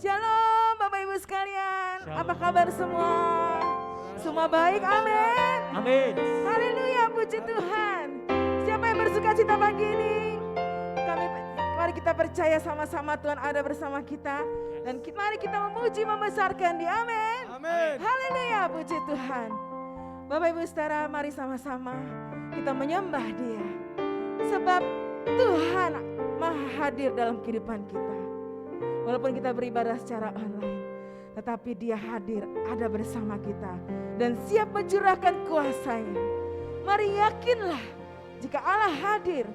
Shalom Bapak Ibu sekalian. Shalom. Apa kabar semua? Semua baik, amin. Amin. Haleluya, puji Tuhan. Siapa yang bersuka cita pagi ini? Mari kita percaya sama-sama Tuhan ada bersama kita. Dan mari kita memuji, membesarkan Dia, amin. Amin. Haleluya, puji Tuhan. Bapak Ibu saudara, mari sama-sama kita menyembah Dia. Sebab Tuhan maha hadir dalam kehidupan kita. Walaupun kita beribadah secara online, tetapi Dia hadir, ada bersama kita. Dan siap mencurahkan kuasa-Nya. Mari yakinlah, jika Allah hadir,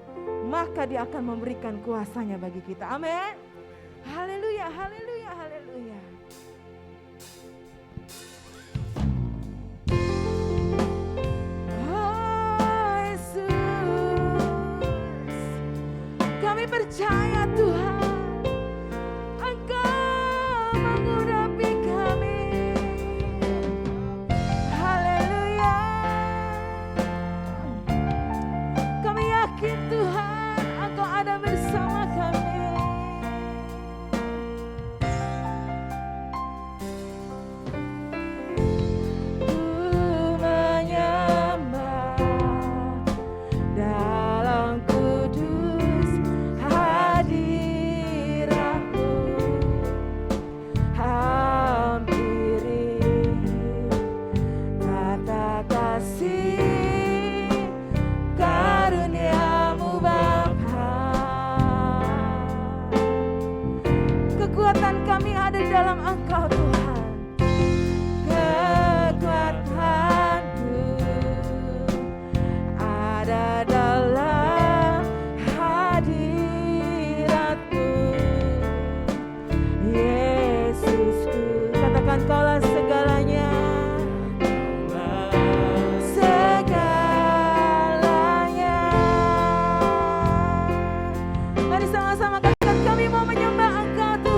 maka Dia akan memberikan kuasa-Nya bagi kita. Amin. Haleluya, haleluya, haleluya. Oh Yesus, kami percaya Tuhan, Engkau mengurapi kami. Haleluya. Kami yakin Tuhan, Engkau ada bersama kami. Kami ada di dalam Engkau Tuhan. Kekuatanku ada dalam hadirat-Mu, Yesusku. Katakan Kaulah segalanya. Segalanya. Mari sama-sama katakan, kami mau menyembah Engkau Tuhan.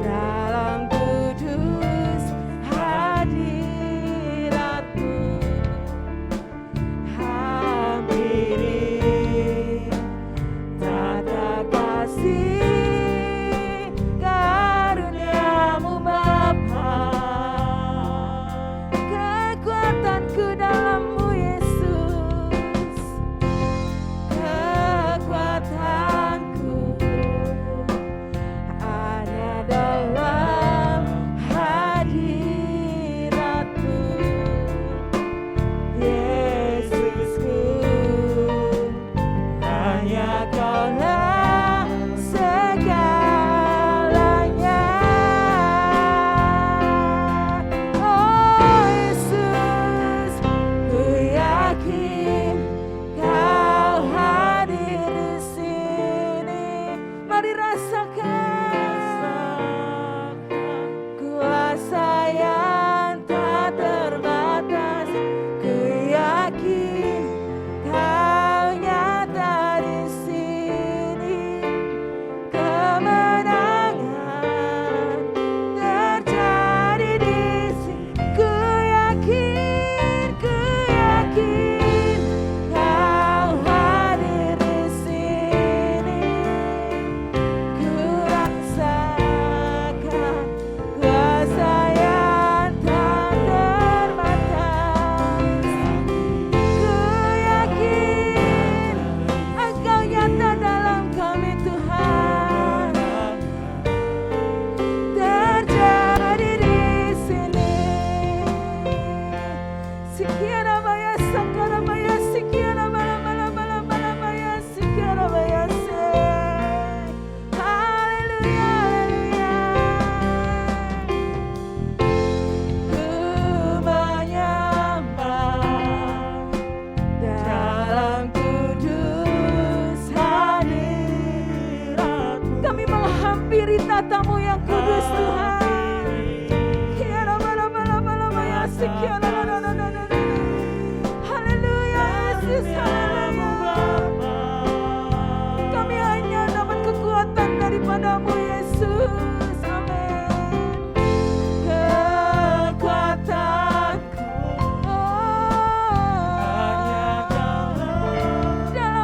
Dalam kudus hadirat-Mu, hampiri tata kasih karunia-Mu Bapa. Kekuatanku dalam-Mu Yesus, kekuatanku ada dalam hadirat-Mu, Yesusku. Hanya Kaulah segalanya. Oh Yesus, ku yakin Kau hadir di sini. Mari rasakan kuasa yang tak terbatas. Ku yakin Kau nyata di sini. Kemenangan terjadi di sini. Ku yakin Kau hadir di sini. Ku rasakan kuasa yang tak terbatas. Ku yakin Engkau nyata dalam kami Tuhan. Terjadi di sini. Sekian abaya sakara baya, sekian abala bala bala bala baya, sekian abaya se. Haleluya, haleluya. Ku menyembah dalam kudus hadirat-Mu. Kami menghampiri tata-Mu yang kudus Tuhan. Kiara bala bala bala baya, sekian abala bala bala. Haleluya, Yesus, haleluya. Kami hanya dapat kekuatan daripada-Mu Yesus. Amin. Kekuatanku hanya Kaulah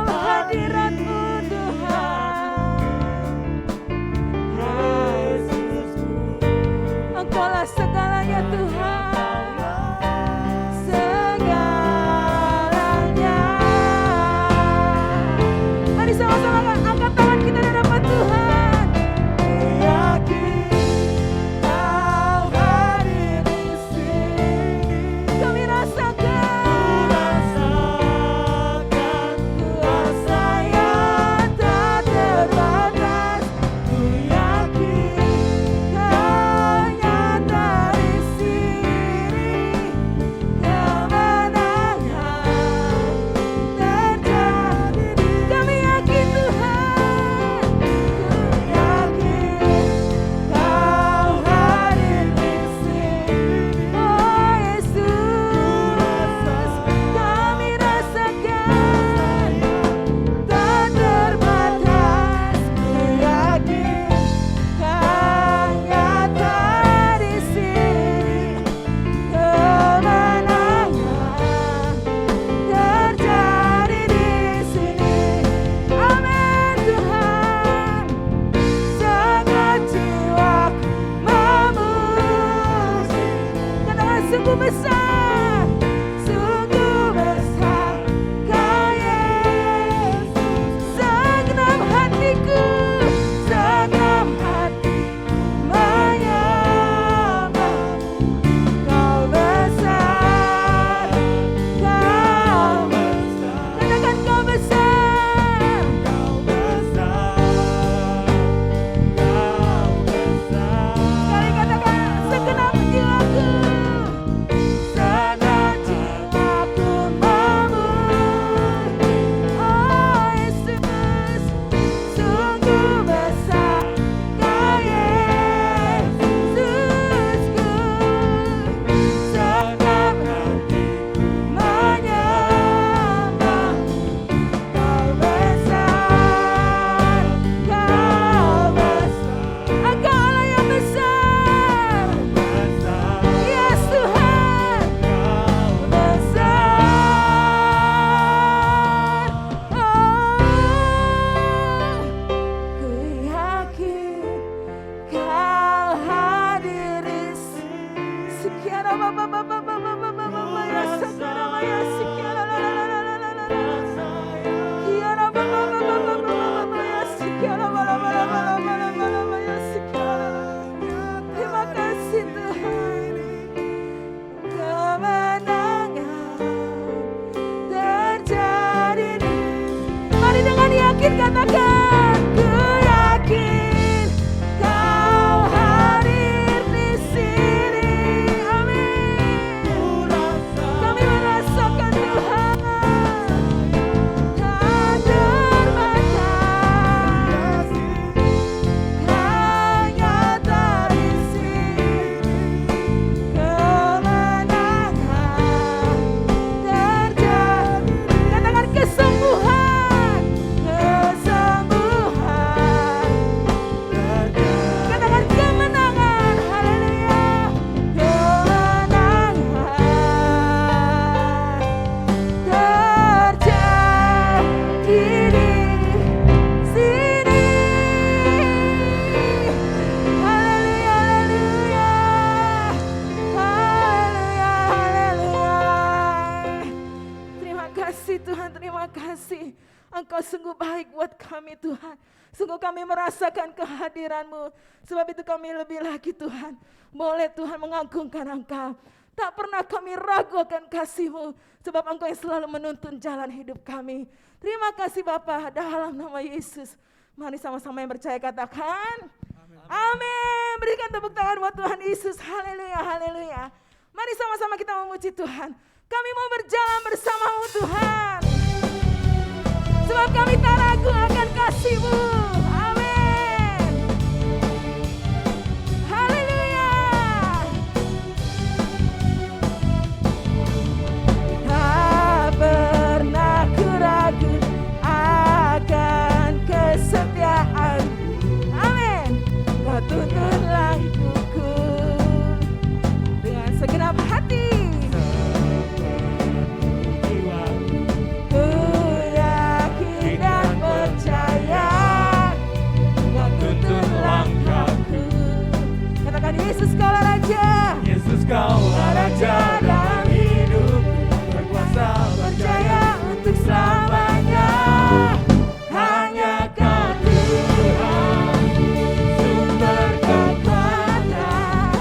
yakin, katakan ku yakin Kau hadir di sini. Amin. Kami merasakan Tuhan tak terbatas, hanya dari sini kemenangan terjadi. Katakan kesembuhan, kesembuhan terjadi. Katakan kemenangan, haleluya, kemenangan terjadi di sini. Haleluya, haleluya, haleluya, haleluya. Terima kasih Tuhan, terima kasih. Engkau sungguh baik buat kami Tuhan. Sungguh kami merasakan kehadiran-Mu. Sebab itu kami lebih lagi Tuhan, boleh Tuhan mengagungkan Engkau. Tak pernah kami ragu akan kasih-Mu, sebab Engkau yang selalu menuntun jalan hidup kami. Terima kasih Bapa, dalam nama Yesus. Mari sama-sama yang percaya katakan amin. Berikan tepuk tangan buat Tuhan Yesus. Haleluya, haleluya. Mari sama-sama kita memuji Tuhan. Kami mau berjalan bersama-Mu Tuhan, sebab kami tak ragu akan kasih-Mu. Amin. Haleluya. Tak pernah ku ragu akan kesetiaan. Amin. Kau tuntun langkahku dengan segenap hati. Ku yakin dan percaya Kau tuntun langkahku. Katakan Yesus kaulah Raja. Yesus kaulah Raja dalam hidup, berkuasa Percaya untuk selamanya. Hanya Kau Tuhan, sumber kekuatan.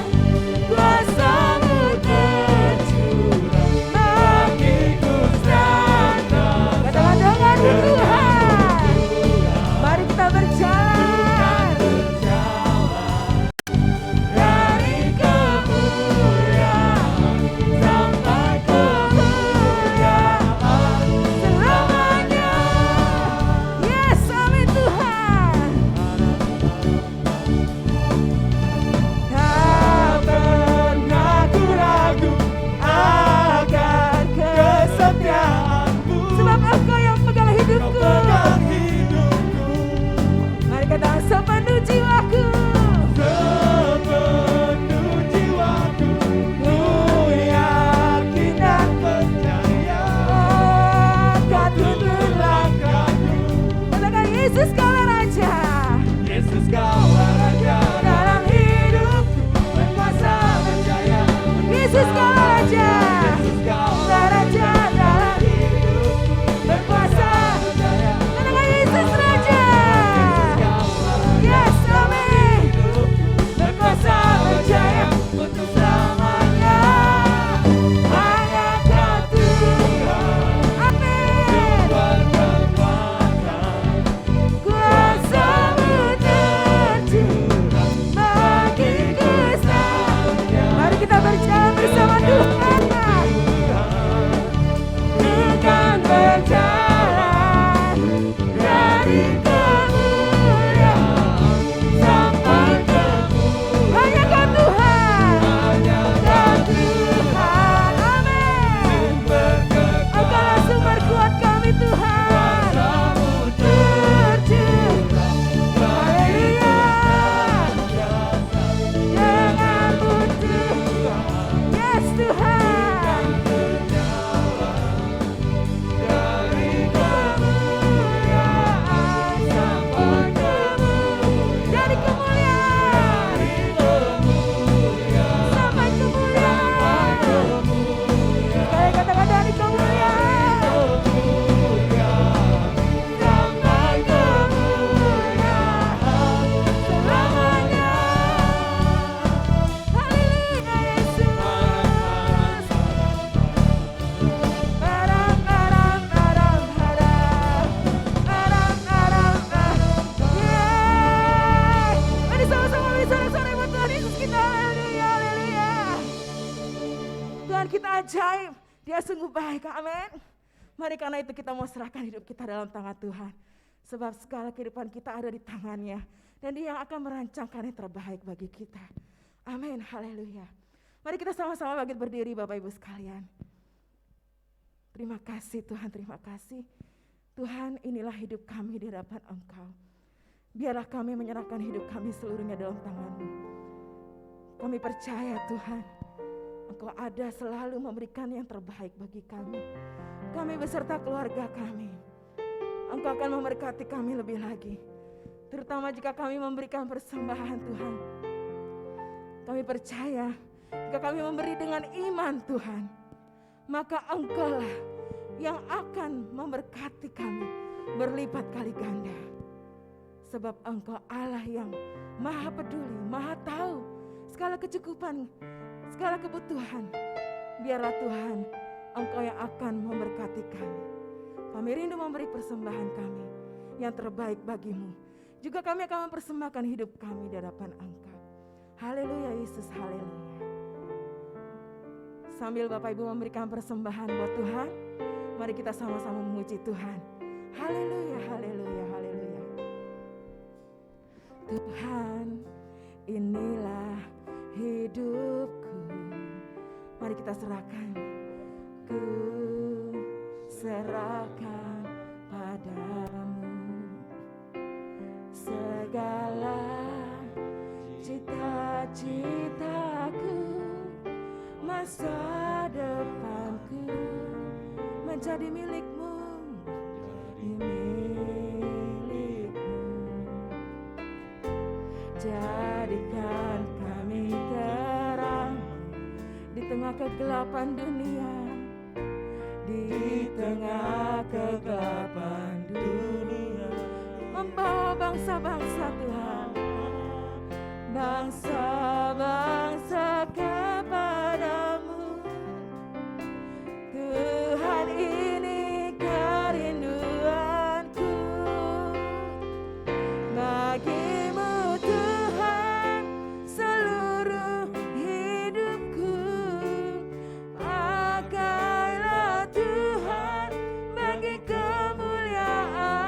Kuasa-Mu tercurah, bagiku standar. Katakan dengan Tuhan, mari kita berjalan dari kemuliaan Dia sungguh baik, amin. Mari karena itu kita mau serahkan hidup kita dalam tangan Tuhan. Sebab segala kehidupan kita ada di tangannya. Dan Dia yang akan merancangkan yang terbaik bagi kita. Amin, haleluya. Mari kita sama-sama bangkit berdiri Bapak Ibu sekalian. Terima kasih Tuhan, terima kasih. Tuhan, inilah hidup kami di hadapan Engkau. Biarlah kami menyerahkan hidup kami seluruhnya dalam tangan-Mu. Kami percaya Tuhan, Engkau ada selalu memberikan yang terbaik bagi kami. Kami beserta keluarga kami. Engkau akan memberkati kami lebih lagi. Terutama jika kami memberikan persembahan Tuhan. Kami percaya, jika kami memberi dengan iman Tuhan, maka Engkau lah yang akan memberkati kami berlipat kali ganda. Sebab Engkau Allah yang maha peduli, maha tahu segala kecukupan, segala kebutuhan. Biarlah Tuhan, Engkau yang akan memberkati kami. Kami rindu memberi persembahan kami yang terbaik bagimu. Juga kami akan mempersembahkan hidup kami di hadapan Engkau. Haleluya Yesus, haleluya. Sambil Bapak Ibu memberikan persembahan buat Tuhan, mari kita sama-sama memuji Tuhan. Haleluya, haleluya, haleluya. Tuhan, inilah hidupku. Mari kita serahkan. Ku serahkan padamu segala cita-citaku, masa depanku menjadi milikmu, milikmu. Jadikan kami terang di tengah kegelapan dunia, di tengah kegelapan dunia, membawa bangsa-bangsa Tuhan, bangsa-bangsa kepadamu. Tuhan, ini kerinduanku bagimu Tuhan, seluruh hidupku. Pakailah Tuhan bagi kemuliaan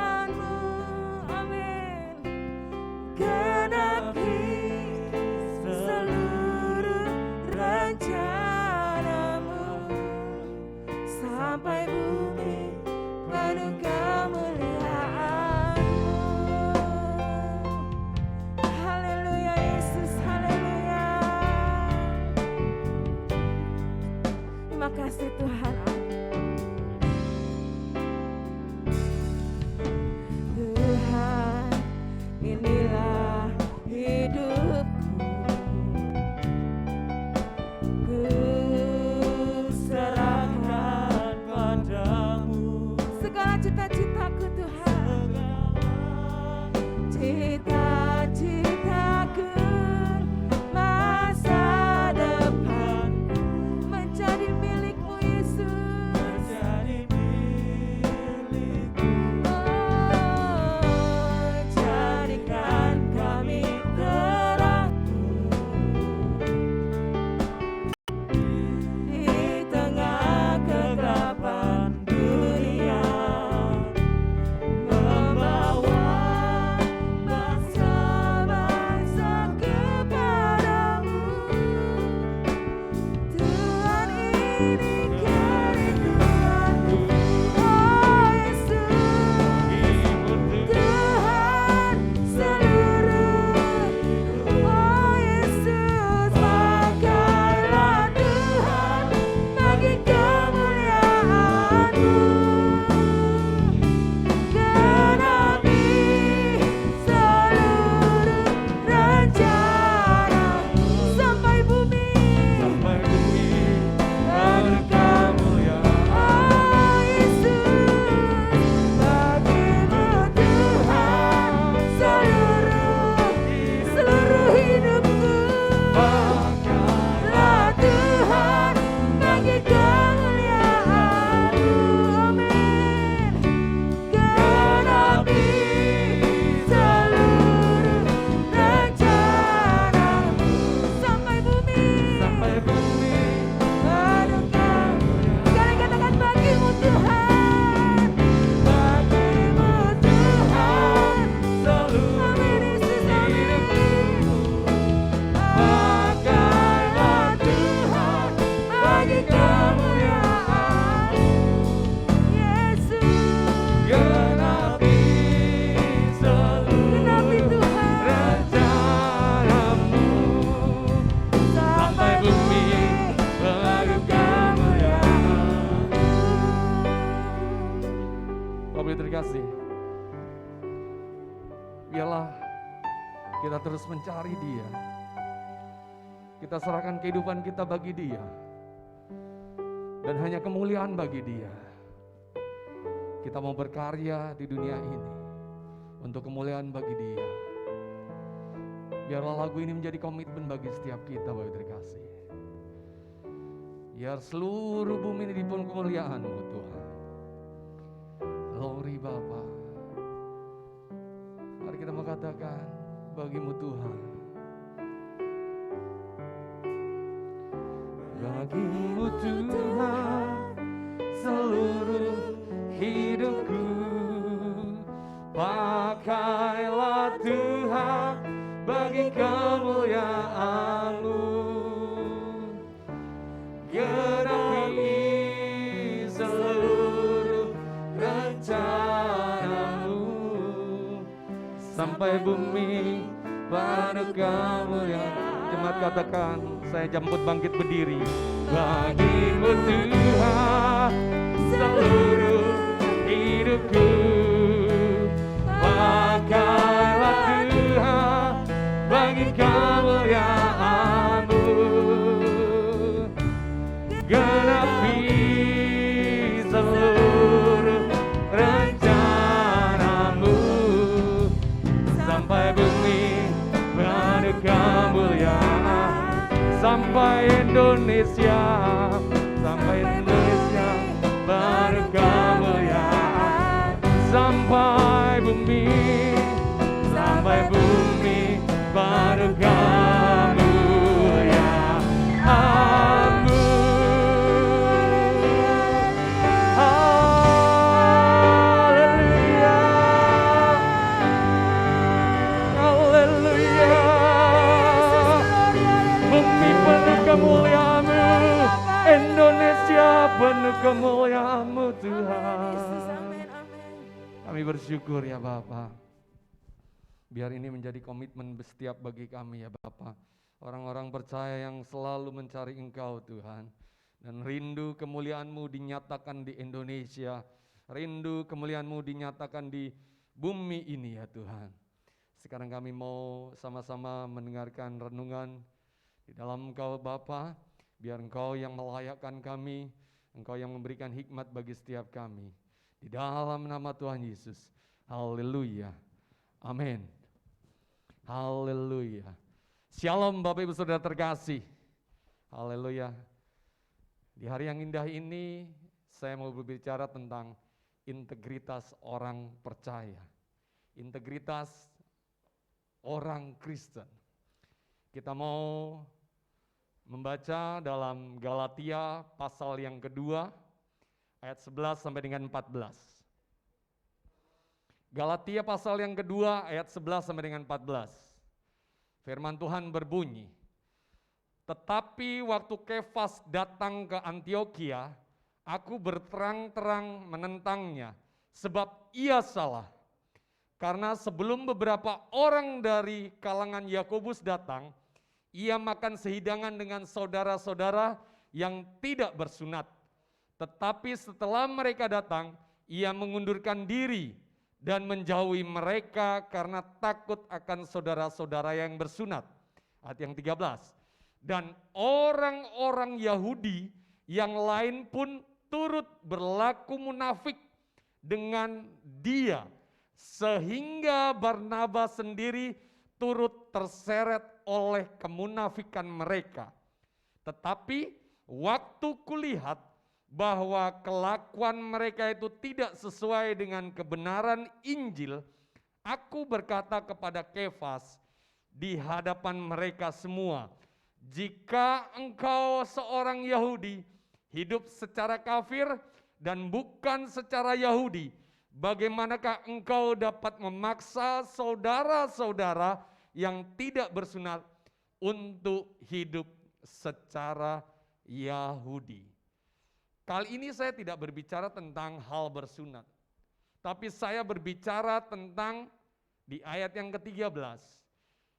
Biarlah kita terus mencari Dia. Kita serahkan kehidupan kita bagi Dia. Dan hanya kemuliaan bagi Dia. Kita mau berkarya di dunia ini untuk kemuliaan bagi Dia. Biarlah lagu ini menjadi komitmen bagi setiap kita, Bapak terkasih. Biar seluruh bumi ini dipenuhi kemuliaan-Mu, Tuhan. Glory Bapa. Mari kita mengatakan bagi-Mu Tuhan. Bagi-Mu Tuhan seluruh hidupku. Pakailah Tuhan bagi kemuliaan-Mu. Genapi seluruh rencana-Mu sampai bumi penuh kemuliaan. Jemaat katakan, saya jemput bangkit berdiri. Bagi-Mu Tuhan seluruh hidupku. Pakailah Tuhan bagi kemuliaan-Mu. Genapi seluruh rencana-Mu sampai bumi penuh kemuliaan. Sampai Indonesia penuh kemuliaan. Sampai bumi penuh kemuliaan-Mu. Haleluya, haleluya. Bumi penuh kemuliaan-Mu, Indonesia penuh kemuliaan-Mu Tuhan. Kami bersyukur ya Bapa. Biar ini menjadi komitmen setiap bagi kami ya Bapa. Orang-orang percaya yang selalu mencari Engkau Tuhan. Dan rindu kemuliaan-Mu dinyatakan di Indonesia. Rindu kemuliaan-Mu dinyatakan di bumi ini ya Tuhan. Sekarang kami mau sama-sama mendengarkan renungan di dalam Engkau Bapa. Biar Engkau yang melayakkan kami. Engkau yang memberikan hikmat bagi setiap kami. Di dalam nama Tuhan Yesus. Haleluya. Amin. Haleluya. Shalom Bapak Ibu Saudara terkasih. Haleluya. Di hari yang indah ini saya mau berbicara tentang integritas orang percaya. Integritas orang Kristen. Kita mau membaca dalam Galatia pasal yang kedua ayat 11 sampai dengan 14. Galatia pasal yang kedua ayat 11 sampai dengan 14. Firman Tuhan berbunyi, tetapi waktu Kefas datang ke Antiokhia, aku berterang-terang menentangnya, sebab ia salah. Karena sebelum beberapa orang dari kalangan Yakobus datang, ia makan sehidangan dengan saudara-saudara yang tidak bersunat. Tetapi setelah mereka datang, ia mengundurkan diri dan menjauhi mereka karena takut akan saudara-saudara yang bersunat. Ayat yang 13. Dan orang-orang Yahudi yang lain pun turut berlaku munafik dengan dia, sehingga Barnabas sendiri turut terseret oleh kemunafikan mereka. Tetapi waktu kulihat bahwa kelakuan mereka itu tidak sesuai dengan kebenaran Injil, aku berkata kepada Kefas di hadapan mereka semua, jika engkau seorang Yahudi hidup secara kafir dan bukan secara Yahudi, bagaimanakah engkau dapat memaksa saudara-saudara yang tidak bersunat untuk hidup secara Yahudi? Kali ini saya tidak berbicara tentang hal bersunat, tapi saya berbicara tentang di ayat yang ke-13,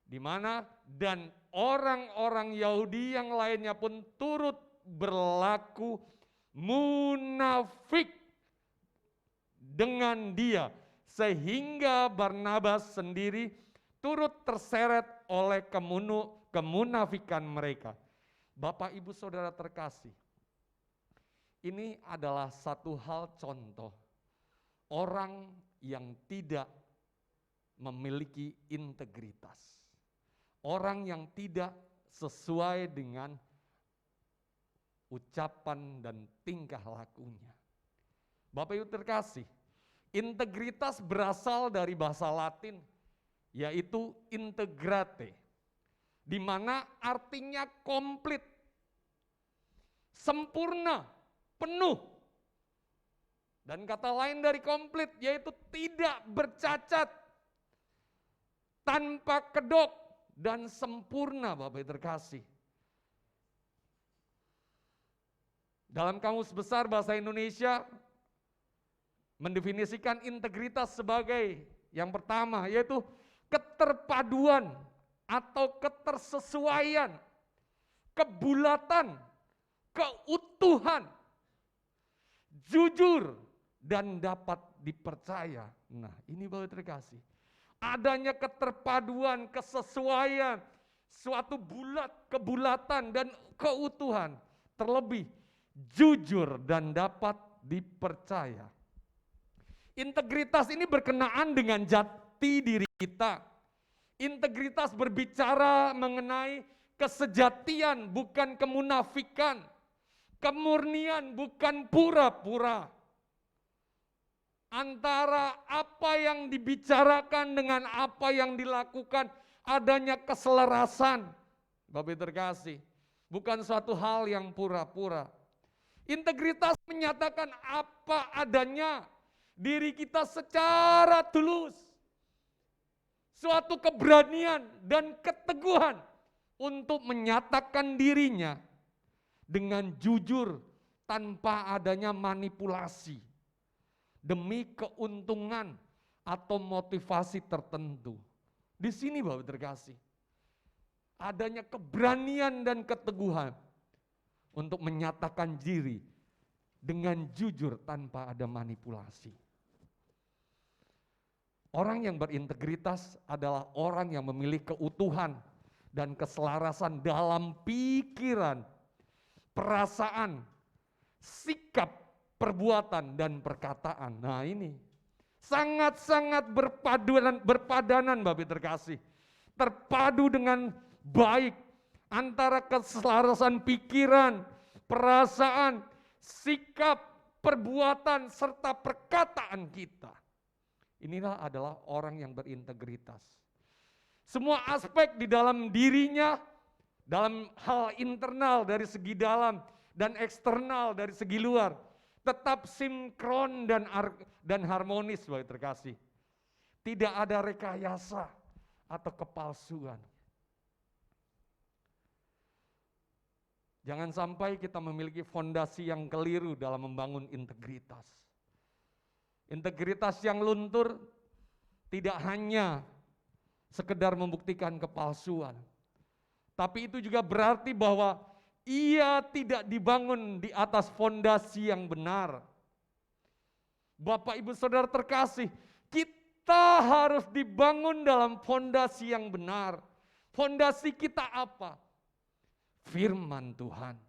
di mana dan orang-orang Yahudi yang lainnya pun turut berlaku munafik dengan dia, sehingga Barnabas sendiri turut terseret oleh kemunafikan mereka. Bapak Ibu Saudara terkasih, ini adalah satu hal contoh orang yang tidak memiliki integritas. Orang yang tidak sesuai dengan ucapan dan tingkah lakunya. Bapak Ibu terkasih, integritas berasal dari bahasa Latin, yaitu integrate, di mana artinya komplit, sempurna, penuh. Dan kata lain dari komplit yaitu tidak bercacat, tanpa kedok, dan sempurna, Bapak Ibu terkasih. Dalam Kamus Besar Bahasa Indonesia mendefinisikan integritas sebagai yang pertama, yaitu keterpaduan atau ketersesuaian, kebulatan, keutuhan, jujur, dan dapat dipercaya. Nah, ini Bapak terkasih. Adanya keterpaduan, kesesuaian, suatu kebulatan dan keutuhan, terlebih jujur dan dapat dipercaya. Integritas ini berkenaan dengan jati diri kita. Integritas berbicara mengenai kesejatian, bukan kemunafikan. Kemurnian, bukan pura-pura. Antara apa yang dibicarakan dengan apa yang dilakukan, adanya keselarasan. Bapak terkasih, bukan suatu hal yang pura-pura. Integritas menyatakan apa adanya, diri kita secara tulus. Suatu keberanian dan keteguhan untuk menyatakan dirinya dengan jujur tanpa adanya manipulasi demi keuntungan atau motivasi tertentu. Di sini Bapak terkasih, adanya keberanian dan keteguhan untuk menyatakan diri dengan jujur tanpa ada manipulasi. Orang yang berintegritas adalah orang yang memiliki keutuhan dan keselarasan dalam pikiran, perasaan, sikap, perbuatan, dan perkataan. Nah ini sangat-sangat berpadanan Bapak terkasih. Terpadu dengan baik antara keselarasan pikiran, perasaan, sikap, perbuatan, serta perkataan kita. Inilah adalah orang yang berintegritas. Semua aspek di dalam dirinya, dalam hal internal dari segi dalam dan eksternal dari segi luar, tetap sinkron dan harmonis Bapak terkasih. Tidak ada rekayasa atau kepalsuan. Jangan sampai kita memiliki fondasi yang keliru dalam membangun integritas. Integritas yang luntur tidak hanya sekedar membuktikan kepalsuan, tapi itu juga berarti bahwa ia tidak dibangun di atas fondasi yang benar. Bapak Ibu Saudara terkasih, kita harus dibangun dalam fondasi yang benar. Fondasi kita apa? Firman Tuhan.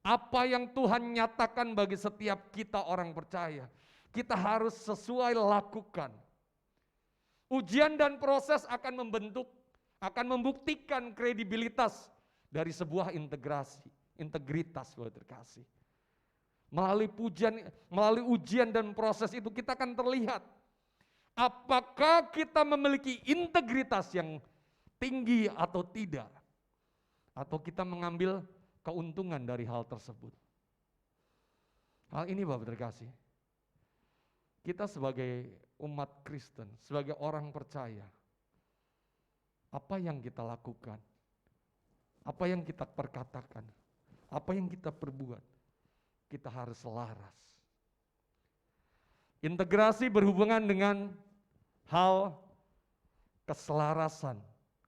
Apa yang Tuhan nyatakan bagi setiap kita orang percaya, kita harus sesuai lakukan. Ujian dan proses akan membuktikan kredibilitas dari sebuah integritas Bapak terkasih. Melalui ujian dan proses itu kita akan terlihat apakah kita memiliki integritas yang tinggi atau tidak, atau kita mengambil keuntungan dari hal tersebut. Hal ini Bapak terkasih, kita sebagai umat Kristen, sebagai orang percaya, apa yang kita lakukan, apa yang kita perkatakan, apa yang kita perbuat, kita harus selaras. Integrasi berhubungan dengan hal keselarasan,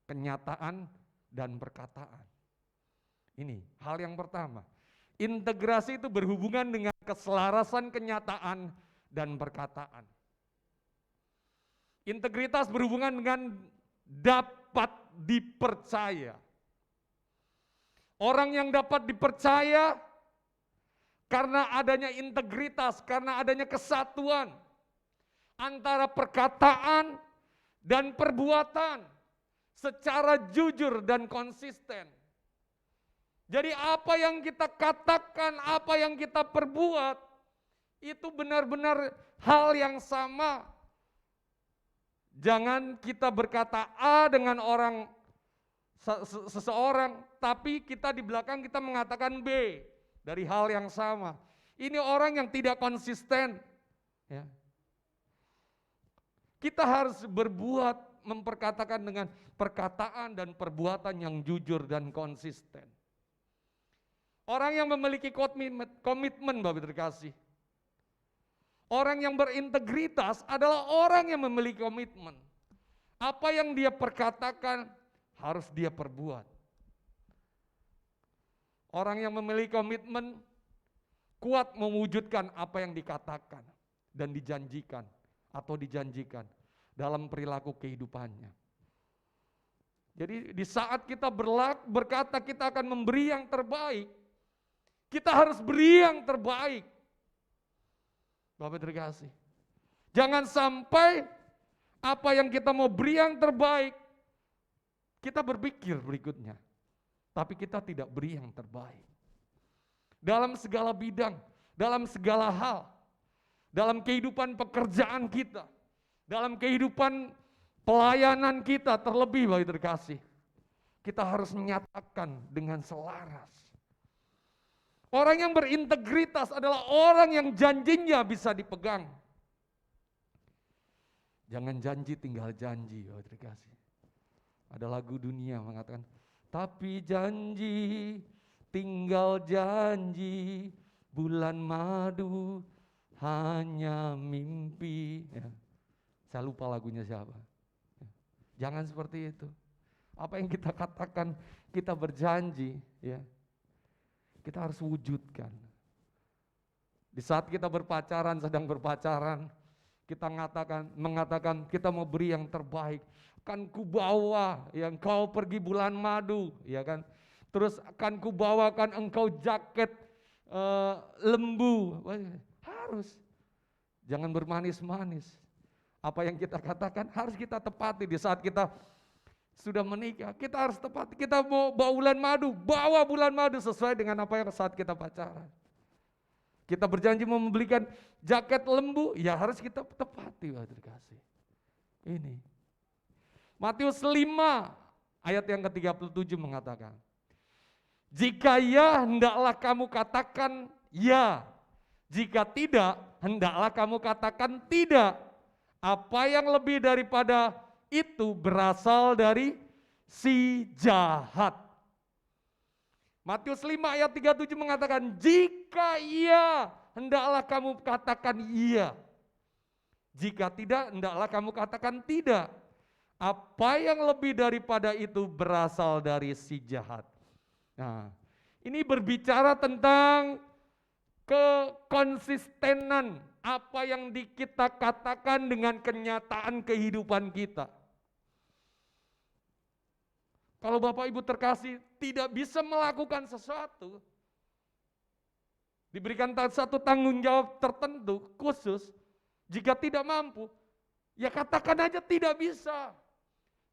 kenyataan, dan perkataan. Ini hal yang pertama. Integrasi itu berhubungan dengan keselarasan kenyataan dan perkataan. Integritas berhubungan dengan dapat dipercaya. Orang yang dapat dipercaya karena adanya integritas, karena adanya kesatuan antara perkataan dan perbuatan secara jujur dan konsisten. Jadi apa yang kita katakan, apa yang kita perbuat, itu benar-benar hal yang sama. Jangan kita berkata A dengan seseorang, tapi kita di belakang kita mengatakan B dari hal yang sama. Ini orang yang tidak konsisten. Ya. Kita harus berbuat, memperkatakan dengan perkataan dan perbuatan yang jujur dan konsisten. Orang yang memiliki komitmen, Bapak terkasih. Orang yang berintegritas adalah orang yang memiliki komitmen. Apa yang dia perkatakan harus dia perbuat. Orang yang memiliki komitmen kuat mewujudkan apa yang dikatakan dan dijanjikan atau dijanjikan dalam perilaku kehidupannya. Jadi di saat kita berkata kita akan memberi yang terbaik, kita harus beri yang terbaik. Bapak terkasih, jangan sampai apa yang kita mau beri yang terbaik, kita berpikir berikutnya, tapi kita tidak beri yang terbaik. Dalam segala bidang, dalam segala hal, dalam kehidupan pekerjaan kita, dalam kehidupan pelayanan kita terlebih Bapak terkasih, kita harus menyatakan dengan selaras. Orang yang berintegritas adalah orang yang janjinya bisa dipegang. Jangan janji tinggal janji, Bapak terkasih. Ada lagu dunia mengatakan, tapi janji tinggal janji, bulan madu hanya mimpi. Ya. Saya lupa lagunya siapa. Jangan seperti itu. Apa yang kita katakan, kita berjanji, ya, kita harus wujudkan. Di saat kita berpacaran, sedang berpacaran, kita mengatakan kita mau beri yang terbaik. Kan kubawa yang kau pergi bulan madu, ya kan? Terus akan kubawakan engkau jaket lembu. Harus. Jangan bermanis-manis. Apa yang kita katakan harus kita tepati di saat kita sudah menikah. Kita harus tepati. Kita mau bawa bulan madu, bawa bulan madu sesuai dengan apa yang saat kita pacaran. Kita berjanji mau membelikan jaket lembu, ya harus kita tepati, Bapak terkasih. Ini. Matius 5 ayat yang ke-37 mengatakan, jika ya, hendaklah kamu katakan ya. Jika tidak, hendaklah kamu katakan tidak. Apa yang lebih daripada itu berasal dari si jahat. Matius 5 ayat 37 mengatakan, jika iya, hendaklah kamu katakan iya. Jika tidak, hendaklah kamu katakan tidak. Apa yang lebih daripada itu berasal dari si jahat. Nah, ini berbicara tentang kekonsistenan apa yang kita katakan dengan kenyataan kehidupan kita. Kalau Bapak Ibu terkasih tidak bisa melakukan sesuatu, diberikan satu tanggung jawab tertentu khusus, jika tidak mampu, ya katakan aja tidak bisa.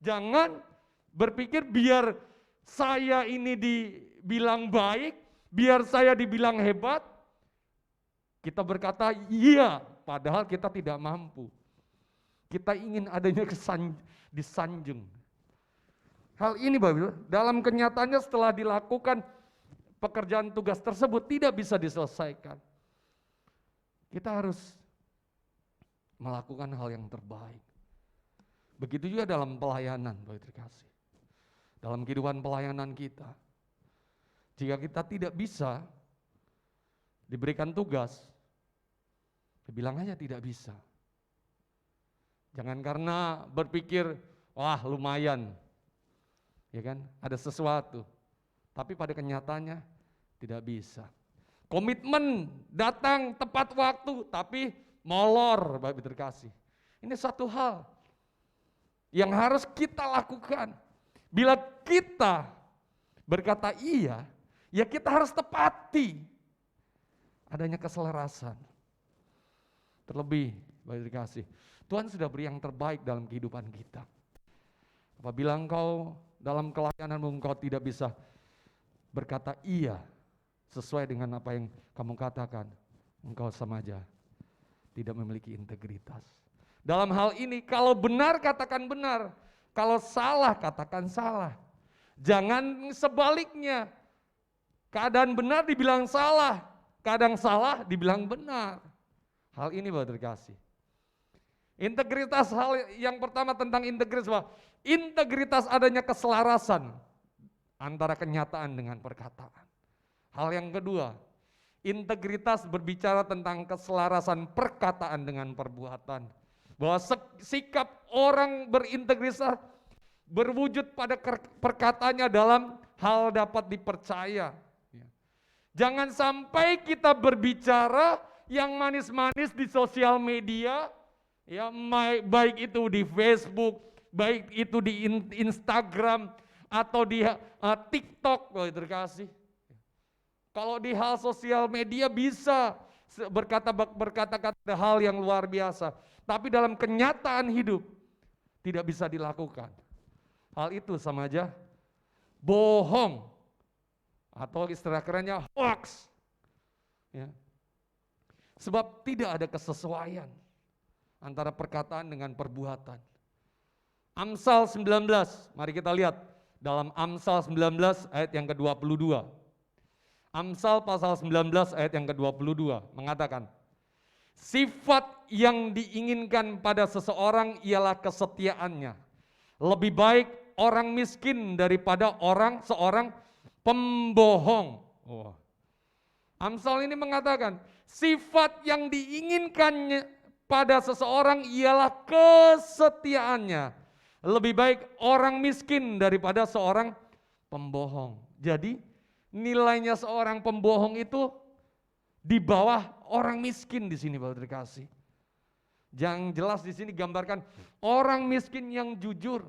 Jangan berpikir biar saya ini dibilang baik, biar saya dibilang hebat, kita berkata iya, padahal kita tidak mampu. Kita ingin adanya disanjung. Hal ini Bapak Ibu, dalam kenyataannya setelah dilakukan pekerjaan tugas tersebut tidak bisa diselesaikan. Kita harus melakukan hal yang terbaik. Begitu juga dalam pelayanan, Bapak terkasih. Dalam kehidupan pelayanan kita. Jika kita tidak bisa diberikan tugas, bilang aja tidak bisa. Jangan karena berpikir, wah lumayan, ya kan, ada sesuatu. Tapi pada kenyataannya tidak bisa. Komitmen datang tepat waktu, tapi molor, Bapak terkasih. Ini satu hal. yang harus kita lakukan. Bila kita berkata iya, ya kita harus tepati adanya keselarasan. Terlebih, Bapak dikasih, Tuhan sudah beri yang terbaik dalam kehidupan kita. Apabila engkau dalam kelayananmu engkau tidak bisa berkata iya sesuai dengan apa yang kamu katakan, engkau sama aja tidak memiliki integritas. Dalam hal ini kalau benar katakan benar, kalau salah katakan salah. Jangan sebaliknya, keadaan benar dibilang salah, keadaan salah dibilang benar. Hal ini Bapak terkasih. Integritas, hal yang pertama tentang integritas, bahwa integritas adanya keselarasan antara kenyataan dengan perkataan. Hal yang kedua, integritas berbicara tentang keselarasan perkataan dengan perbuatan. Bahwa sikap orang berintegritas berwujud pada perkataannya dalam hal dapat dipercaya. Jangan sampai kita berbicara yang manis-manis di sosial media, ya, baik itu di Facebook, baik itu di Instagram atau di TikTok, terkasih. Kalau di hal sosial media bisa berkata-kata hal yang luar biasa, tapi dalam kenyataan hidup tidak bisa dilakukan. Hal itu sama aja bohong atau istilah kerennya hoax. Ya. Sebab tidak ada kesesuaian antara perkataan dengan perbuatan. Amsal 19, mari kita lihat dalam Amsal 19 ayat yang ke-22. Amsal pasal 19 ayat yang ke-22 mengatakan, sifat yang diinginkan pada seseorang ialah kesetiaannya. Lebih baik orang miskin daripada seorang pembohong. Amsal ini mengatakan, sifat yang diinginkan pada seseorang ialah kesetiaannya. Lebih baik orang miskin daripada seorang pembohong. Jadi nilainya seorang pembohong itu di bawah orang miskin di sini, Bapak dikasih. Yang jelas di sini gambarkan orang miskin yang jujur,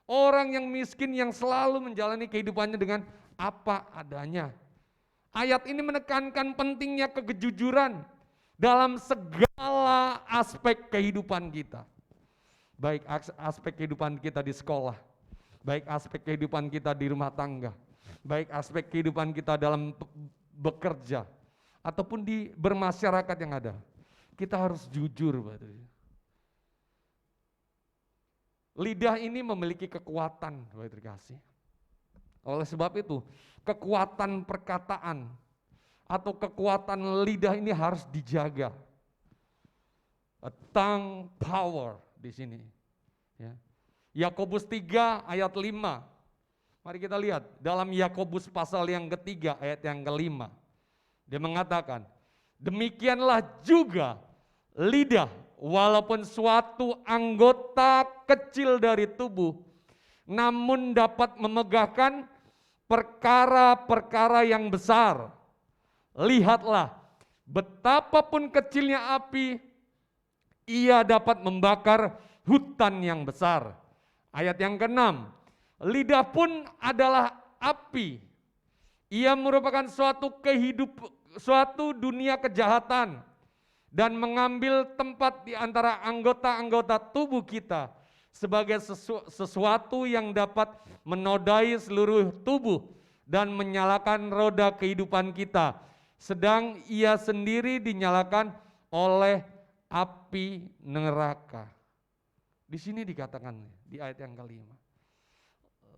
orang yang miskin yang selalu menjalani kehidupannya dengan apa adanya. Ayat ini menekankan pentingnya kejujuran dalam segala aspek kehidupan kita. Baik aspek kehidupan kita di sekolah, baik aspek kehidupan kita di rumah tangga, baik aspek kehidupan kita dalam bekerja, ataupun di bermasyarakat yang ada. Kita harus jujur. Lidah ini memiliki kekuatan, Bapak terkasih. Oleh sebab itu, kekuatan perkataan atau kekuatan lidah ini harus dijaga. A tongue power di sini. Ya. Yakobus 3 ayat 5. Mari kita lihat dalam Yakobus pasal yang ketiga ayat yang ke-5. Dia mengatakan, demikianlah juga lidah, walaupun suatu anggota kecil dari tubuh, namun dapat memegahkan perkara-perkara yang besar. Lihatlah, betapapun kecilnya api, ia dapat membakar hutan yang besar. Ayat yang ke-6, lidah pun adalah api. Ia merupakan suatu dunia kejahatan dan mengambil tempat di antara anggota-anggota tubuh kita sebagai sesuatu yang dapat menodai seluruh tubuh dan menyalakan roda kehidupan kita, sedang ia sendiri dinyalakan oleh api neraka. Di sini dikatakan di ayat yang ke-5.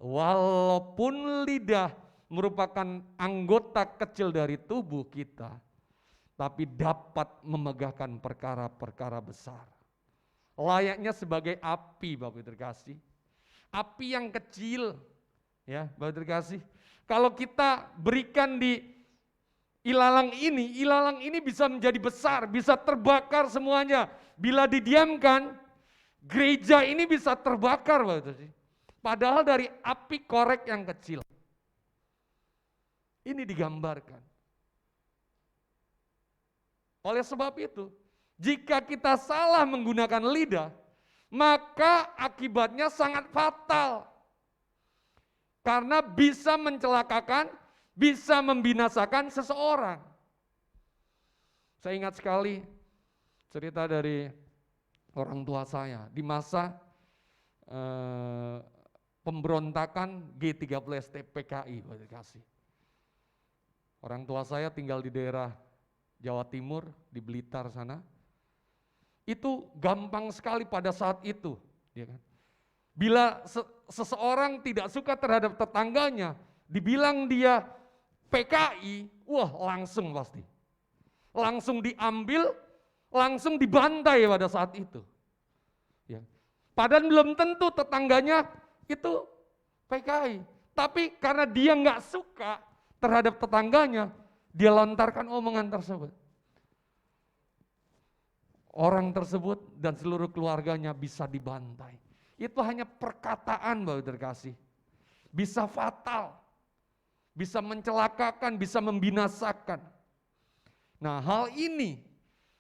Walaupun lidah merupakan anggota kecil dari tubuh kita, tapi dapat memegahkan perkara-perkara besar. Layaknya sebagai api, Bapak terkasih. Api yang kecil, ya Bapak terkasih. Kalau kita berikan di ilalang ini bisa menjadi besar, bisa terbakar semuanya. Bila didiamkan, gereja ini bisa terbakar, Bapak terkasih. Padahal dari api korek yang kecil. Ini digambarkan. Oleh sebab itu, jika kita salah menggunakan lidah, maka akibatnya sangat fatal. Karena bisa mencelakakan, bisa membinasakan seseorang. Saya ingat sekali cerita dari orang tua saya di masa pemberontakan G30ST PKI. Orang tua saya tinggal di daerah Jawa Timur, di Blitar sana. Itu gampang sekali pada saat itu, ya kan? Bila seseorang tidak suka terhadap tetangganya, dibilang dia PKI, wah langsung pasti. Langsung diambil, langsung dibantai pada saat itu. Ya. Padahal belum tentu tetangganya itu PKI. Tapi karena dia nggak suka terhadap tetangganya, dia lontarkan omongan tersebut. Orang tersebut dan seluruh keluarganya bisa dibantai. Itu hanya perkataan, Bapak terkasih. Bisa fatal, bisa mencelakakan, bisa membinasakan. Nah, hal ini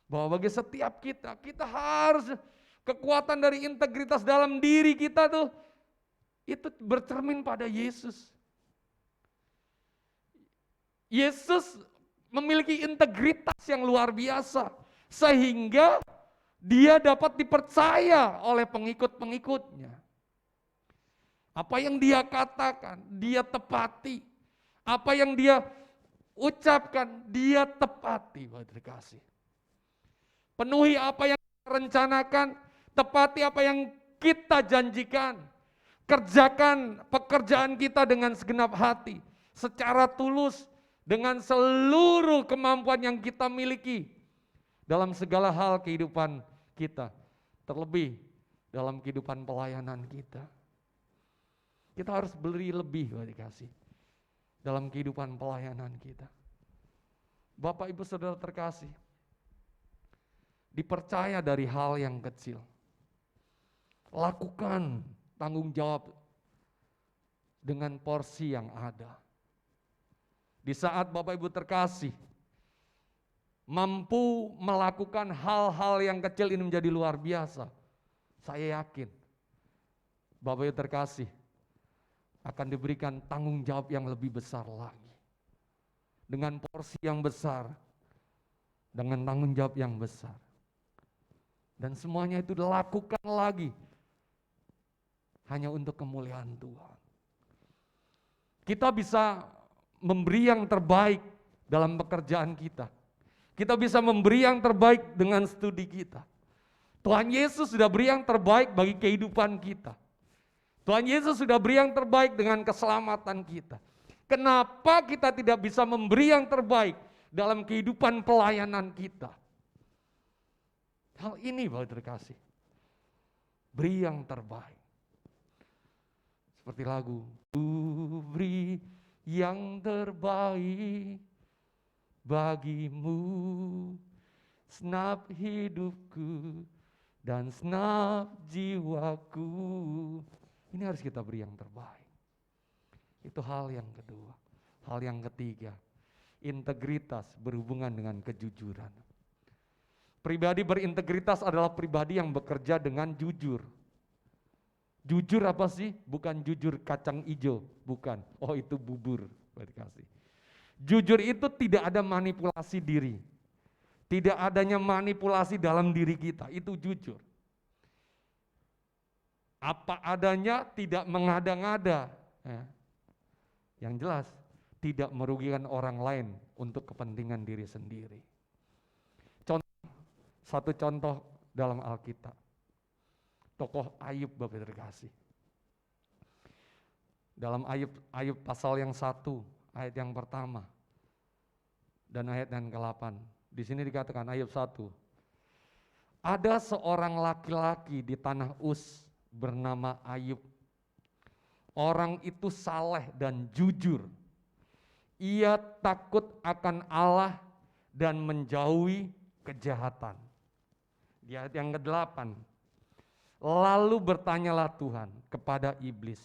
bahwa bagi setiap kita harus kekuatan dari integritas dalam diri kita tuh itu bercermin pada Yesus. Yesus memiliki integritas yang luar biasa sehingga dia dapat dipercaya oleh pengikut-pengikutnya. Apa yang dia katakan, dia tepati. Apa yang dia ucapkan, dia tepati, Bapak terkasih. Penuhi apa yang kita rencanakan, tepati apa yang kita janjikan. Kerjakan pekerjaan kita dengan segenap hati, secara tulus, dengan seluruh kemampuan yang kita miliki dalam segala hal kehidupan kita, terlebih dalam kehidupan pelayanan kita. Kita harus beri lebih, Bapak dikasih, dalam kehidupan pelayanan kita. Bapak Ibu Saudara terkasih, dipercaya dari hal yang kecil. Lakukan tanggung jawab dengan porsi yang ada. Di saat Bapak Ibu terkasih, mampu melakukan hal-hal yang kecil ini menjadi luar biasa. Saya yakin Bapak Ibu terkasih akan diberikan tanggung jawab yang lebih besar lagi. Dengan porsi yang besar, dengan tanggung jawab yang besar. Dan semuanya itu dilakukan lagi hanya untuk kemuliaan Tuhan. Kita bisa memberi yang terbaik dalam pekerjaan kita. Kita bisa memberi yang terbaik dengan studi kita. Tuhan Yesus sudah beri yang terbaik bagi kehidupan kita. Tuhan Yesus sudah beri yang terbaik dengan keselamatan kita. Kenapa kita tidak bisa memberi yang terbaik dalam kehidupan pelayanan kita? Hal ini Bapak terkasih. Beri yang terbaik. Seperti lagu, ku beri yang terbaik bagimu, senap hidupku dan senap jiwaku. Ini harus kita beri yang terbaik. Itu hal yang kedua. Hal yang ketiga, integritas berhubungan dengan kejujuran. Pribadi berintegritas adalah pribadi yang bekerja dengan jujur. Jujur apa sih? Bukan jujur kacang hijau, bukan. Oh itu bubur, dikasih. Jujur itu tidak ada manipulasi diri. Tidak adanya manipulasi dalam diri kita, itu jujur. Apa adanya, tidak mengada-ngada. Yang jelas, tidak merugikan orang lain untuk kepentingan diri sendiri. Satu contoh dalam Alkitab. Tokoh Ayub Bapak terkasih. Dalam Ayub pasal yang 1, ayat yang pertama dan ayat yang ke-8. Di sini dikatakan Ayub 1. Ada seorang laki-laki di tanah Uz bernama Ayub. Orang itu saleh dan jujur. Ia takut akan Allah dan menjauhi kejahatan. Di ayat yang ke-8. Lalu bertanyalah Tuhan kepada iblis,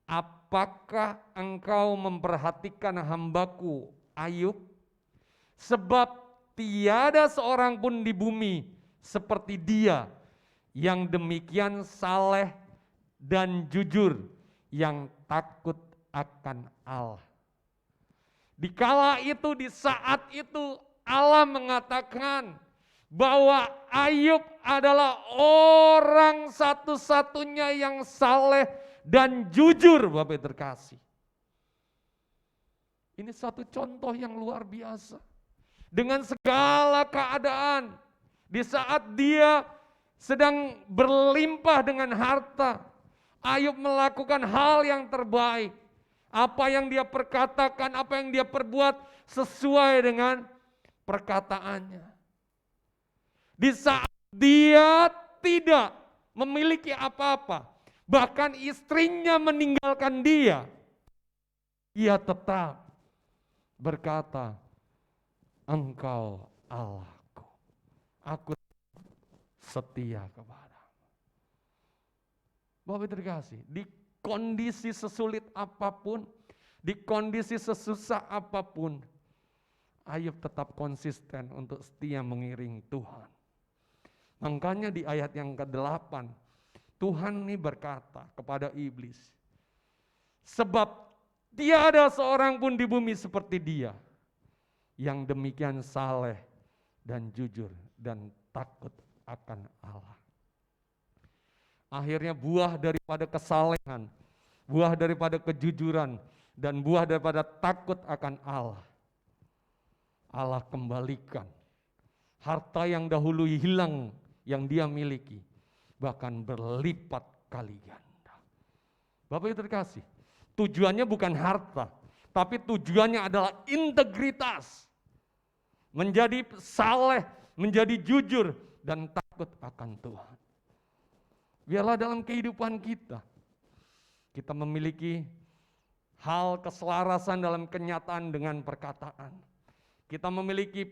apakah engkau memperhatikan hambaku Ayub? Sebab tiada seorang pun di bumi seperti dia yang demikian saleh dan jujur, yang takut akan Allah. Dikala itu, di saat itu Allah mengatakan bahwa Ayub adalah orang satu-satunya yang saleh dan jujur, Bapak Ibu terkasih. Ini satu contoh yang luar biasa. Dengan segala keadaan, di saat dia sedang berlimpah dengan harta, Ayub melakukan hal yang terbaik. Apa yang dia perkatakan, apa yang dia perbuat sesuai dengan perkataannya. Di saat dia tidak memiliki apa-apa, bahkan istrinya meninggalkan dia, ia tetap berkata, Engkau Allahku, aku setia kepadamu. Bapak terkasih, di kondisi sesulit apapun, di kondisi sesusah apapun, Ayub tetap konsisten untuk setia mengiring Tuhan. Makanya di ayat yang ke-8, Tuhan ini berkata kepada iblis, sebab tiada seorang pun di bumi seperti dia, yang demikian saleh dan jujur dan takut akan Allah. Akhirnya buah daripada kesalehan, buah daripada kejujuran, dan buah daripada takut akan Allah, Allah kembalikan harta yang dahulu hilang yang dia miliki, bahkan berlipat kali ganda. Bapak Ibu terkasih, tujuannya bukan harta, tapi tujuannya adalah integritas. Menjadi saleh, menjadi jujur, dan takut akan Tuhan. Biarlah dalam kehidupan kita memiliki hal keselarasan dalam kenyataan dengan perkataan. Kita memiliki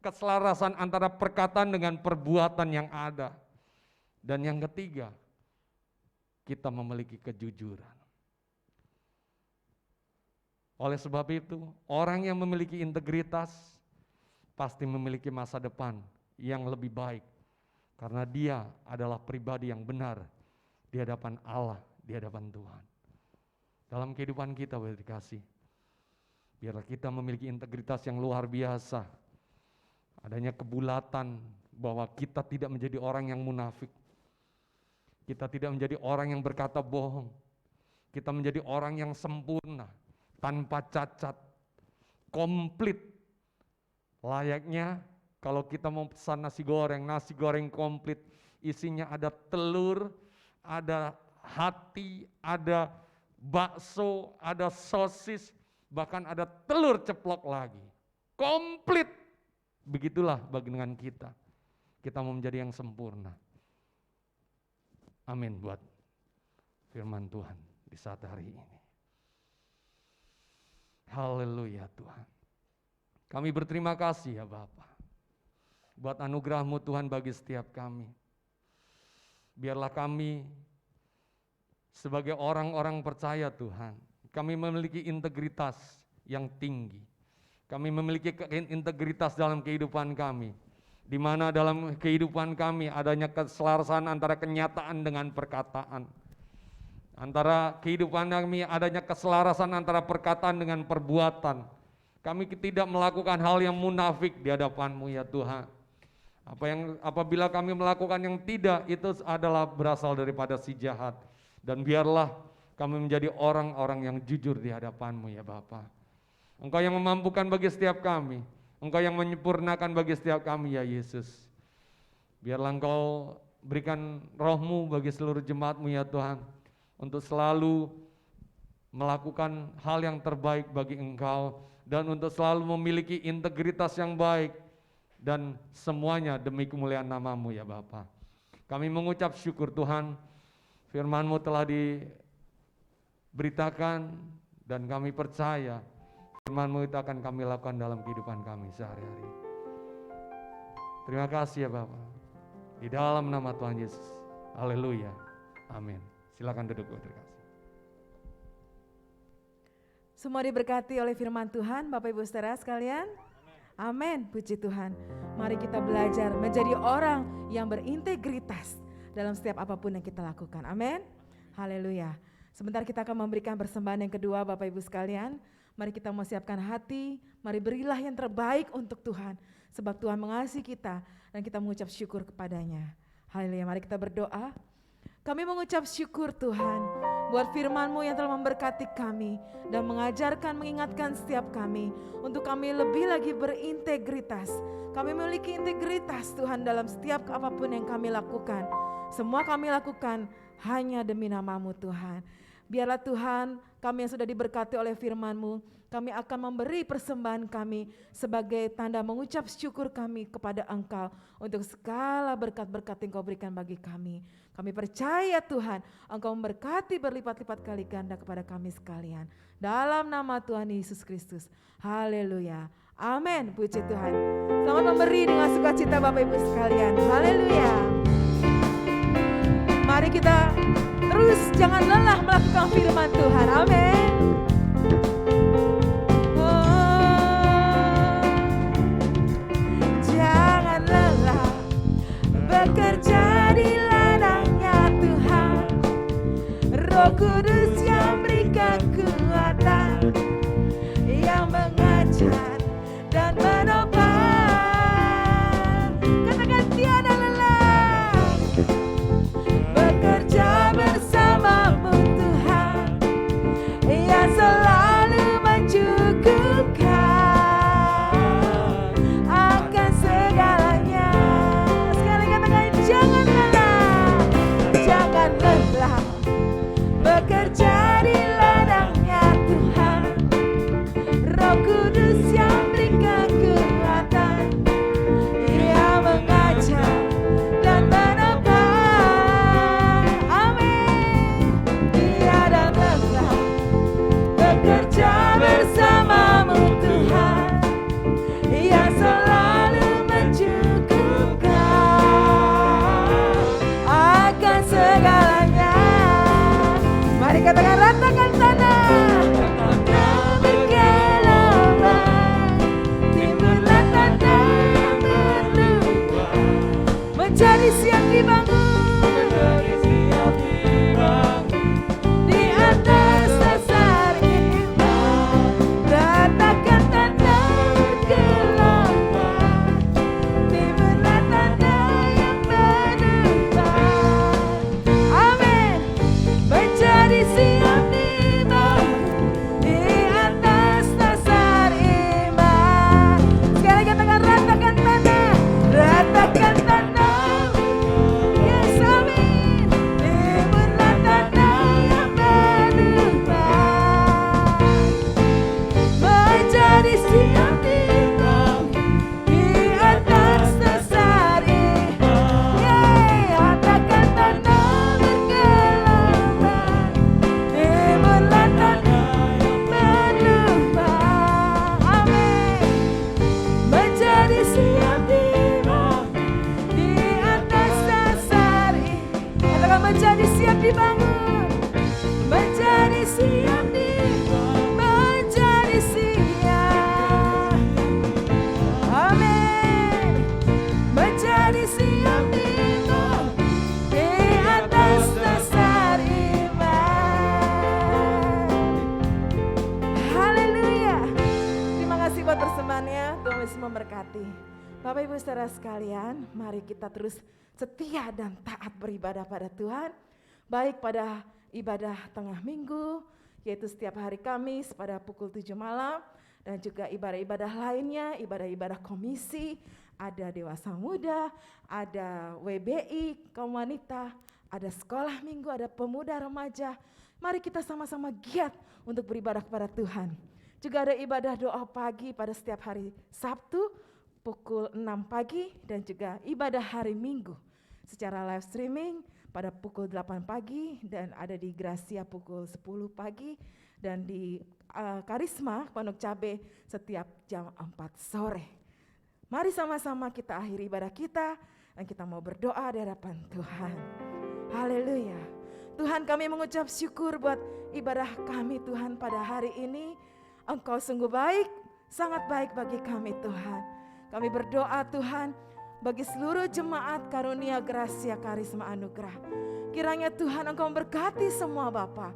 keselarasan antara perkataan dengan perbuatan yang ada. Dan yang ketiga, kita memiliki kejujuran. Oleh sebab itu, orang yang memiliki integritas pasti memiliki masa depan yang lebih baik. Karena dia adalah pribadi yang benar di hadapan Allah, di hadapan Tuhan. Dalam kehidupan kita, Bapak dikasih, biarlah kita memiliki integritas yang luar biasa. Adanya kebulatan bahwa kita tidak menjadi orang yang munafik. Kita tidak menjadi orang yang berkata bohong. Kita menjadi orang yang sempurna, tanpa cacat, komplit. Layaknya kalau kita mau pesan nasi goreng komplit, isinya ada telur, ada hati, ada bakso, ada sosis, bahkan ada telur ceplok lagi. Komplit. Begitulah bagi dengan kita. Kita mau menjadi yang sempurna. Amin buat firman Tuhan di saat hari ini. Haleluya Tuhan. Kami berterima kasih ya Bapa, buat anugerah-Mu Tuhan bagi setiap kami. Biarlah kami sebagai orang-orang percaya Tuhan, kami memiliki integritas yang tinggi. Kami memiliki integritas dalam kehidupan kami, di mana dalam kehidupan kami adanya keselarasan antara kenyataan dengan perkataan. Antara kehidupan kami adanya keselarasan antara perkataan dengan perbuatan. Kami tidak melakukan hal yang munafik di hadapan-Mu ya Tuhan. Apabila kami melakukan yang tidak, itu adalah berasal daripada si jahat. Dan biarlah kami menjadi orang-orang yang jujur di hadapan-Mu ya Bapa. Engkau yang memampukan bagi setiap kami. Engkau yang menyempurnakan bagi setiap kami ya Yesus. Biarlah Engkau berikan roh-Mu bagi seluruh jemaat-Mu ya Tuhan, untuk selalu melakukan hal yang terbaik bagi Engkau, dan untuk selalu memiliki integritas yang baik, dan semuanya demi kemuliaan nama-Mu ya Bapa. Kami mengucap syukur Tuhan, firman-Mu telah diberitakan, dan kami percaya firman-Mu itu akan kami lakukan dalam kehidupan kami sehari-hari. Terima kasih ya Bapa. Di dalam nama Tuhan Yesus. Haleluya. Amin. Silakan duduk, terima kasih. Semua diberkati oleh firman Tuhan, Bapak Ibu Saudara sekalian. Amin, puji Tuhan. Mari kita belajar menjadi orang yang berintegritas. dalam setiap apapun yang kita lakukan. Amin. Haleluya. Sebentar kita akan memberikan persembahan yang kedua Bapak Ibu sekalian. Mari kita mau siapkan hati, mari berilah yang terbaik untuk Tuhan. Sebab Tuhan mengasihi kita dan kita mengucap syukur kepadanya. Haleluya, mari kita berdoa. Kami mengucap syukur Tuhan buat firman-Mu yang telah memberkati kami dan mengajarkan, mengingatkan setiap kami untuk kami lebih lagi berintegritas. Kami memiliki integritas Tuhan dalam setiap apapun yang kami lakukan. Semua kami lakukan hanya demi nama-Mu Tuhan. Biarlah Tuhan kami yang sudah diberkati oleh firman-Mu, kami akan memberi persembahan kami sebagai tanda mengucap syukur kami kepada Engkau untuk segala berkat-berkat yang Kau berikan bagi kami. Kami percaya Tuhan Engkau memberkati berlipat-lipat kali ganda kepada kami sekalian. Dalam nama Tuhan Yesus Kristus. Haleluya. Amin. Puji Tuhan. Selamat memberi dengan sukacita Bapak Ibu sekalian. Haleluya. Mari kita terus jangan lelah melakukan firman Tuhan. Amin. Oh, jangan lelah bekerja di ladangnya Tuhan. Roh Kudus yang berikan kekuatan, yang mengajar dan menopang. Katakan tiada lelah bekerja bersama-Mu Tuhan, yang selalu mencukupkan akan segalanya. Sekali katakan jangan lelah, jangan lelah bekerja di ladangnya Tuhan. Roh Kudus yang berikan kekuatan, yang mengajar dan menopang. Amin. Tiada lelah bekerja bersama-Mu Tuhan, yang selalu mencukupkan akan segalanya. Mari katakan ratakan tanah. Menjadi siap dibangun di atas dasar iman. Ratakan tanah bergelapang, timbullah tanah yang berdebar. Amin. Menjadi siap dibangun di atas dasar iman. Sekali lagi katakan ratakan tanah, ratakan tanah. Menjadi siap dibangun, menjadi siap dibangun, menjadi siap. Amin. Menjadi siap dibangun di atas dasar iman. Haleluya. Terima kasih buat persembahannya. Tuhan Yesus memberkati. Bapak Ibu saudara sekalian, mari kita terus setia dan taat beribadah pada Tuhan, baik pada ibadah tengah minggu, yaitu setiap hari Kamis pada pukul 7 malam, dan juga ibadah-ibadah lainnya, ibadah-ibadah komisi, ada dewasa muda, ada WBI, kaum wanita, ada sekolah minggu, ada pemuda remaja. Mari kita sama-sama giat untuk beribadah kepada Tuhan. Juga ada ibadah doa pagi pada setiap hari Sabtu, pukul 6 pagi, dan juga ibadah hari Minggu secara live streaming pada pukul 8 pagi dan ada di Gracia pukul 10 pagi dan di Karisma Pondok Cabe setiap jam 4 sore. Mari sama-sama kita akhiri ibadah kita dan kita mau berdoa di hadapan Tuhan. Haleluya. Tuhan, kami mengucap syukur buat ibadah kami Tuhan pada hari ini. Engkau sungguh baik, sangat baik bagi kami Tuhan. Kami berdoa Tuhan, bagi seluruh jemaat karunia gracia karisma anugerah. Kiranya Tuhan Engkau memberkati semua Bapa.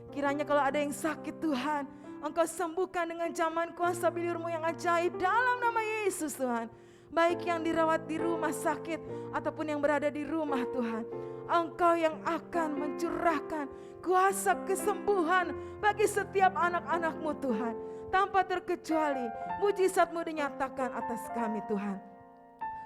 Kiranya kalau ada yang sakit Tuhan, Engkau sembuhkan dengan jaman kuasa bilur-Mu yang ajaib dalam nama Yesus Tuhan. Baik yang dirawat di rumah sakit ataupun yang berada di rumah Tuhan. Engkau yang akan mencurahkan kuasa kesembuhan bagi setiap anak-anak-Mu Tuhan. Tanpa terkecuali mujizat-Mu dinyatakan atas kami Tuhan.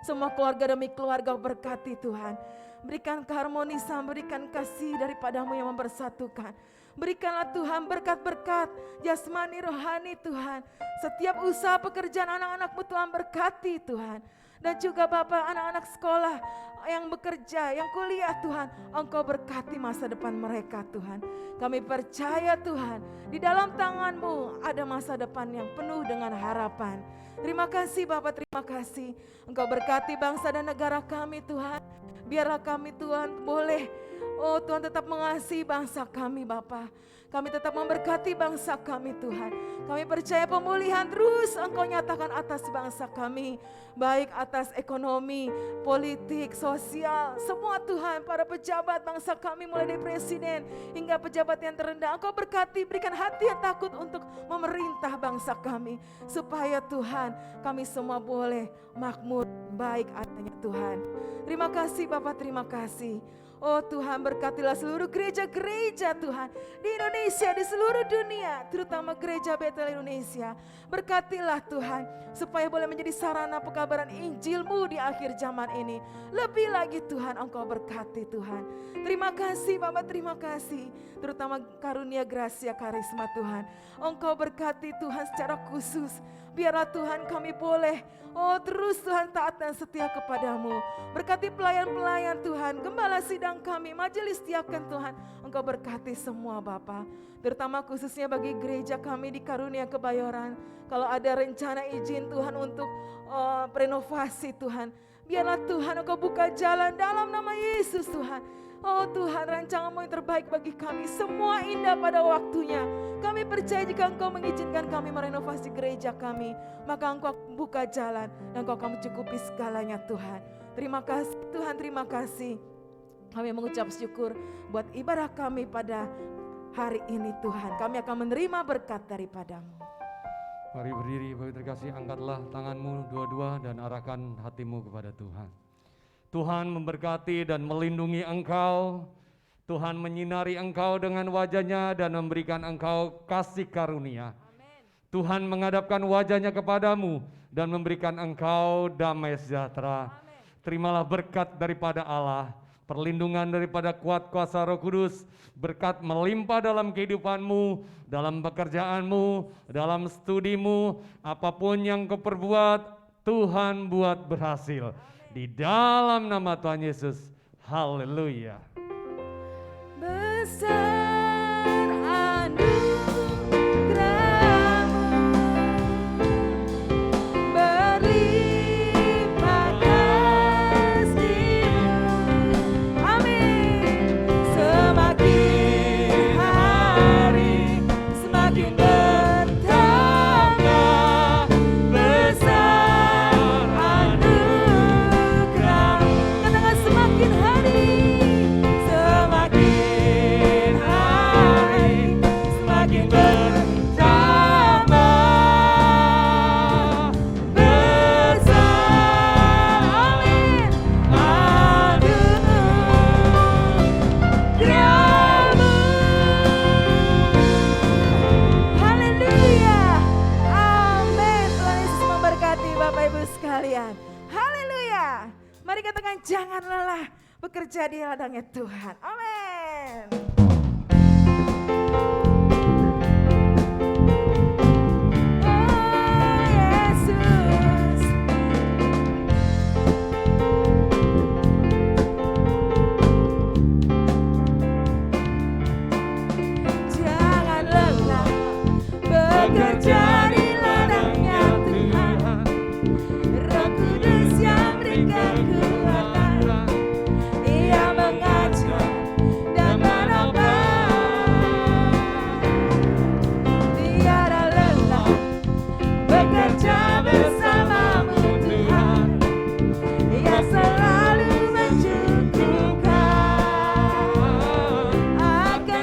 Semua keluarga demi keluarga berkati Tuhan. Berikan keharmonisan, berikan kasih daripada-Mu yang mempersatukan. Berikanlah Tuhan berkat-berkat jasmani rohani Tuhan. Setiap usaha pekerjaan anak-anak-Mu Tuhan berkati Tuhan. Dan juga Bapak anak-anak sekolah yang bekerja, yang kuliah Tuhan. Engkau berkati masa depan mereka Tuhan. Kami percaya Tuhan, di dalam tangan-Mu ada masa depan yang penuh dengan harapan. Terima kasih Bapak, terima kasih. Engkau berkati bangsa dan negara kami Tuhan. Biarlah kami Tuhan boleh, oh Tuhan tetap mengasihi bangsa kami Bapa. Kami tetap memberkati bangsa kami Tuhan. Kami percaya pemulihan terus Engkau nyatakan atas bangsa kami. Baik atas ekonomi, politik, sosial, semua Tuhan. Para pejabat bangsa kami mulai dari presiden hingga pejabat yang terendah. Engkau berkati, berikan hati yang takut untuk memerintah bangsa kami. Supaya Tuhan kami semua boleh makmur baik adanya Tuhan. Terima kasih Bapak, terima kasih. Oh Tuhan berkatilah seluruh gereja-gereja Tuhan di Indonesia, di seluruh dunia, terutama gereja Betel Indonesia. Berkatilah Tuhan supaya boleh menjadi sarana pekabaran Injil-Mu di akhir zaman ini. Lebih lagi Tuhan Engkau berkati Tuhan. Terima kasih Bapak, terima kasih. Terutama karunia gracia karisma Tuhan. Engkau berkati Tuhan secara khusus. Biarlah Tuhan kami boleh, oh terus Tuhan taat dan setia kepadamu. Berkati pelayan-pelayan Tuhan, gembala sidang kami, majelis diaken Tuhan. Engkau berkati semua Bapa. Terutama khususnya bagi gereja kami di Karunia Kebayoran. Kalau ada rencana izin Tuhan untuk renovasi Tuhan. Biarlah Tuhan Engkau buka jalan dalam nama Yesus Tuhan. Oh Tuhan, rancangan-Mu yang terbaik bagi kami, semua indah pada waktunya. Kami percaya jika Engkau mengizinkan kami merenovasi gereja kami, maka Engkau buka jalan dan Engkau akan mencukupi segalanya Tuhan. Terima kasih Tuhan, terima kasih. Kami mengucap syukur buat ibadah kami pada hari ini Tuhan. Kami akan menerima berkat daripada-Mu. Mari berdiri, Bapak terkasih, angkatlah tanganmu dua-dua dan arahkan hatimu kepada Tuhan. Tuhan memberkati dan melindungi engkau. Tuhan menyinari engkau dengan wajah-Nya dan memberikan engkau kasih karunia. Amen. Tuhan menghadapkan wajah-Nya kepadamu dan memberikan engkau damai sejahtera. Amen. Terimalah berkat daripada Allah, perlindungan daripada kuat kuasa Roh Kudus, berkat melimpah dalam kehidupanmu, dalam pekerjaanmu, dalam studimu, apapun yang kau perbuat, Tuhan buat berhasil. Di dalam nama Tuhan Yesus, haleluya. Besar anugerah-Mu, berlimpah kasih-Mu. Amin. Semakin hari, semakin bertambah besar anugerah-Mu. Katakan semakin hari, semakin hari, semakin bertambah besar. Amin. Anugerah-Mu. Haleluya. Amin. Tuhan Yesus memberkati Bapak Ibu sekalian. Haleluya. Mari katakan jangan lelah bekerja di ladangnya Tuhan. Amin. Oh Yesus. Jangan lelah bekerja di ladangnya Tuhan. Roh Kudus yang berikan kekuatan, Ia mengajar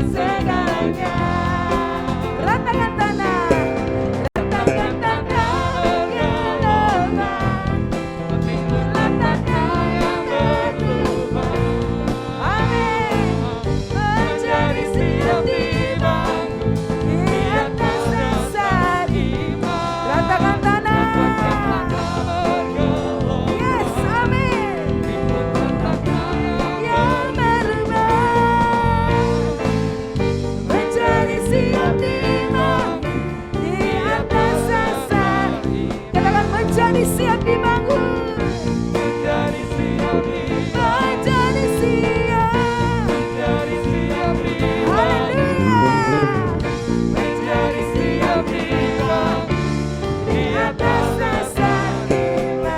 segalanya. Ratakan tanah, ratakan tanah bergelombang, timbullah tanah yang berlubang. Amin. Menjadi siap dibangun di atas dasar iman. Ratakan tanah. Yes, amin. Yang berubah menjadi siap dibangun di atas dasar. Katakan menjadi siap dibangun. Menjadi siap dibangun. Menjadi siap. Menjadi siap dibangun. Haleluya. Menjadi siap dibangun di atas dasar iman.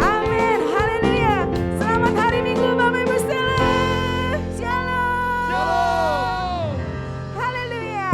Amin, haleluya. Selamat hari Minggu Bapak Ibu sekalian. Shalom. Haleluya.